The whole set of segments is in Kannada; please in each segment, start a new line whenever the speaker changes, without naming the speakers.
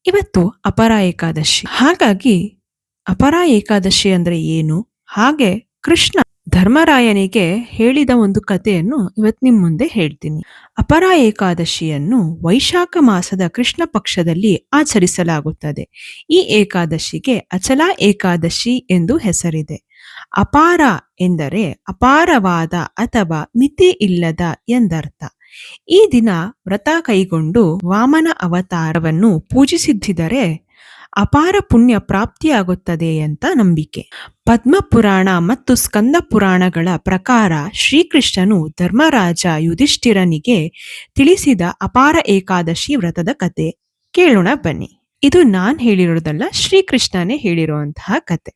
ಇವತ್ತು ಅಪರ ಏಕಾದಶಿ. ಹಾಗಾಗಿ ಅಪರ ಏಕಾದಶಿ ಅಂದ್ರೆ ಏನು? ಹಾಗೆ ಕೃಷ್ಣ ಧರ್ಮರಾಯನಿಗೆ ಹೇಳಿದ ಒಂದು ಕಥೆಯನ್ನು ಇವತ್ತು ನಿಮ್ ಮುಂದೆ ಹೇಳ್ತೀನಿ. ಅಪರ ಏಕಾದಶಿಯನ್ನು ವೈಶಾಖ ಮಾಸದ ಕೃಷ್ಣ ಪಕ್ಷದಲ್ಲಿ ಆಚರಿಸಲಾಗುತ್ತದೆ. ಈ ಏಕಾದಶಿಗೆ ಅಚಲ ಏಕಾದಶಿ ಎಂದು ಹೆಸರಿದೆ. ಅಪಾರ ಎಂದರೆ ಅಪಾರವಾದ ಅಥವಾ ಮಿತಿ ಇಲ್ಲದ ಎಂದರ್ಥ. ಈ ದಿನ ವ್ರತ ಕೈಗೊಂಡು ವಾಮನ ಅವತಾರವನ್ನು ಪೂಜಿಸಿದ್ದರೆ ಅಪಾರ ಪುಣ್ಯ ಪ್ರಾಪ್ತಿಯಾಗುತ್ತದೆ ಅಂತ ನಂಬಿಕೆ. ಪದ್ಮ ಪುರಾಣ ಮತ್ತು ಸ್ಕಂದ ಪುರಾಣಗಳ ಪ್ರಕಾರ ಶ್ರೀಕೃಷ್ಣನು ಧರ್ಮರಾಜ ಯುಧಿಷ್ಠಿರನಿಗೆ ತಿಳಿಸಿದ ಅಪಾರ ಏಕಾದಶಿ ವ್ರತದ ಕತೆ ಕೇಳೋಣ ಬನ್ನಿ. ಇದು ನಾನ್ ಹೇಳಿರೋದಲ್ಲ, ಶ್ರೀಕೃಷ್ಣನೇ ಹೇಳಿರುವಂತಹ ಕತೆ.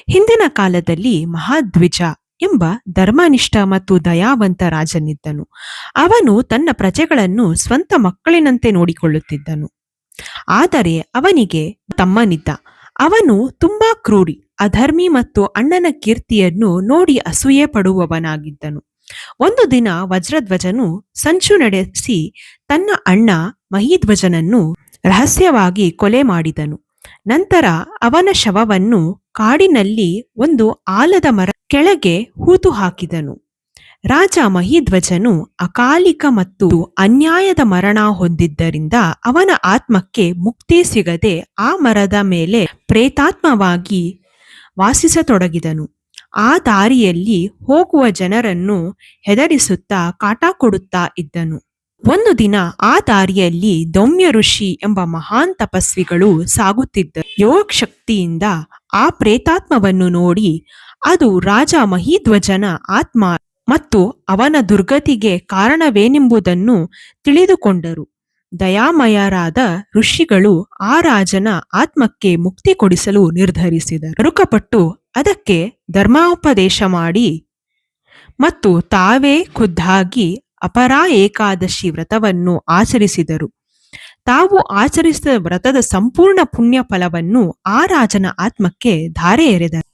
ಹಿಂದಿನ ಕಾಲದಲ್ಲಿ ಮಹಾದ್ವಿಜ ಎಂಬ ಧರ್ಮನಿಷ್ಠ ಮತ್ತು ದಯಾವಂತ ರಾಜನಿದ್ದನು. ಅವನು ತನ್ನ ಪ್ರಜೆಗಳನ್ನು ಸ್ವಂತ ಮಕ್ಕಳಿನಂತೆ ನೋಡಿಕೊಳ್ಳುತ್ತಿದ್ದನು. ಆದರೆ ಅವನಿಗೆ ತಮ್ಮನಿದ್ದ. ಅವನು ತುಂಬಾ ಕ್ರೂರಿ, ಅಧರ್ಮಿ ಮತ್ತು ಅಣ್ಣನ ಕೀರ್ತಿಯನ್ನು ನೋಡಿ ಅಸೂಯೆ ಪಡುವವನಾಗಿದ್ದನು. ಒಂದು ದಿನ ವಜ್ರಧ್ವಜನು ಸಂಚು ನಡೆಸಿ ತನ್ನ ಅಣ್ಣ ಮಹಿಧ್ವಜನನ್ನು ರಹಸ್ಯವಾಗಿ ಕೊಲೆ ಮಾಡಿದನು. ನಂತರ ಅವನ ಶವವನ್ನು ಕಾಡಿನಲ್ಲಿ ಒಂದು ಆಲದ ಮರ ಕೆಳಗೆ ಹೂತು ಹಾಕಿದನು. ರಾಜ ಮಹಿಧ್ವಜನು ಅಕಾಲಿಕ ಮತ್ತು ಅನ್ಯಾಯದ ಮರಣ ಹೊಂದಿದ್ದರಿಂದ ಅವನ ಆತ್ಮಕ್ಕೆ ಮುಕ್ತಿ ಸಿಗದೆ ಆ ಮರದ ಮೇಲೆ ಪ್ರೇತಾತ್ಮವಾಗಿ ವಾಸಿಸತೊಡಗಿದನು. ಆ ದಾರಿಯಲ್ಲಿ ಹೋಗುವ ಜನರನ್ನು ಹೆದರಿಸುತ್ತಾ ಕಾಟ ಕೊಡುತ್ತಾ ಇದ್ದನು. ಒಂದು ದಿನ ಆ ದಾರಿಯಲ್ಲಿ ದೌಮ್ಯ ಋಷಿ ಎಂಬ ಮಹಾನ್ ತಪಸ್ವಿಗಳು ಸಾಗುತ್ತಿದ್ದರು. ಯೋಗ ಶಕ್ತಿಯಿಂದ ಆ ಪ್ರೇತಾತ್ಮವನ್ನು ನೋಡಿ ಅದು ರಾಜ ಮಹಿಧ್ವಜನ ಆತ್ಮ ಮತ್ತು ಅವನ ದುರ್ಗತಿಗೆ ಕಾರಣವೇನೆಂಬುದನ್ನು ತಿಳಿದುಕೊಂಡರು. ದಯಾಮಯರಾದ ಋಷಿಗಳು ಆ ರಾಜನ ಆತ್ಮಕ್ಕೆ ಮುಕ್ತಿ ಕೊಡಿಸಲು ನಿರ್ಧರಿಸಿದರು. ನರುಕಪಟ್ಟು ಅದಕ್ಕೆ ಧರ್ಮೋಪದೇಶ ಮಾಡಿ ಮತ್ತು ತಾವೇ ಖುದ್ದಾಗಿ ಅಪರ ಏಕಾದಶಿ ವ್ರತವನ್ನು ಆಚರಿಸಿದರು. ತಾವು ಆಚರಿಸಿದ ವ್ರತದ ಸಂಪೂರ್ಣ ಪುಣ್ಯ ಫಲವನ್ನು ಆ ರಾಜನ ಆತ್ಮಕ್ಕೆ ಧಾರೆ ಎರೆದರು.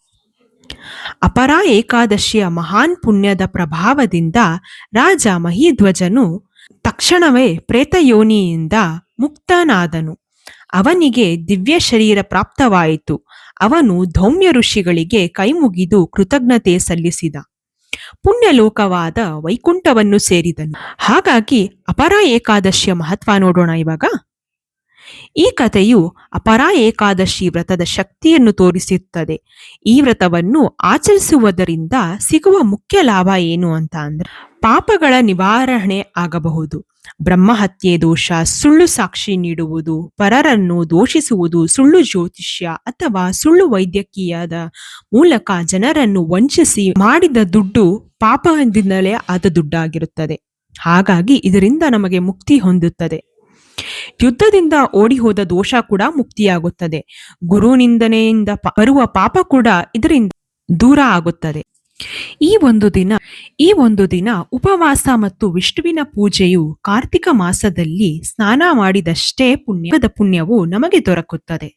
ಅಪರ ಏಕಾದಶಿಯ ಮಹಾನ್ ಪುಣ್ಯದ ಪ್ರಭಾವದಿಂದ ರಾಜ ಮಹಿಧ್ವಜನು ತಕ್ಷಣವೇ ಪ್ರೇತಯೋನಿಯಿಂದ ಮುಕ್ತನಾದನು. ಅವನಿಗೆ ದಿವ್ಯ ಶರೀರ ಪ್ರಾಪ್ತವಾಯಿತು. ಅವನು ಧೌಮ್ಯ ಋಷಿಗಳಿಗೆ ಕೈಮುಗಿದು ಕೃತಜ್ಞತೆ ಸಲ್ಲಿಸಿದ. ಪುಣ್ಯಲೋಕವಾದ ವೈಕುಂಠವನ್ನು ಸೇರಿದನು. ಹಾಗಾಗಿ ಅಪರ ಏಕಾದಶಿಯ ಮಹತ್ವ ನೋಡೋಣ ಇವಾಗ. ಈ ಕಥೆಯು ಅಪರ ಏಕಾದಶಿ ವ್ರತದ ಶಕ್ತಿಯನ್ನು ತೋರಿಸುತ್ತದೆ. ಈ ವ್ರತವನ್ನು ಆಚರಿಸುವುದರಿಂದ ಸಿಗುವ ಮುಖ್ಯ ಲಾಭ ಏನು ಅಂತ ಅಂದ್ರೆ ಪಾಪಗಳ ನಿವಾರಣೆ ಆಗಬಹುದು. ಬ್ರಹ್ಮಹತ್ಯೆ ದೋಷ, ಸುಳ್ಳು ಸಾಕ್ಷಿ ನೀಡುವುದು, ಪರರನ್ನು ದೂಷಿಸುವುದು, ಸುಳ್ಳು ಜ್ಯೋತಿಷ್ಯ ಅಥವಾ ಸುಳ್ಳು ವೈದ್ಯಕೀಯದ ಮೂಲಕ ಜನರನ್ನು ವಂಚಿಸಿ ಮಾಡಿದ ದುಡ್ಡು ಪಾಪದಿಂದಲೇ ಆದ ದುಡ್ಡಾಗಿರುತ್ತದೆ. ಹಾಗಾಗಿ ಇದರಿಂದ ನಮಗೆ ಮುಕ್ತಿ ಹೊಂದುತ್ತದೆ. ಯುದ್ಧದಿಂದ ಓಡಿ ಹೋದ ದೋಷ ಕೂಡ ಮುಕ್ತಿಯಾಗುತ್ತದೆ. ಗುರುನಿಂದನೆಯಿಂದ ಬರುವ ಪಾಪ ಕೂಡ ಇದರಿಂದ ದೂರ ಆಗುತ್ತದೆ. ಈ ಒಂದು ದಿನ ಉಪವಾಸ ಮತ್ತು ವಿಷ್ಣುವಿನ ಪೂಜೆಯು ಕಾರ್ತಿಕ ಮಾಸದಲ್ಲಿ ಸ್ನಾನ ಮಾಡಿದಷ್ಟೇ ಪುಣ್ಯವು ನಮಗೆ ದೊರಕುತ್ತದೆ.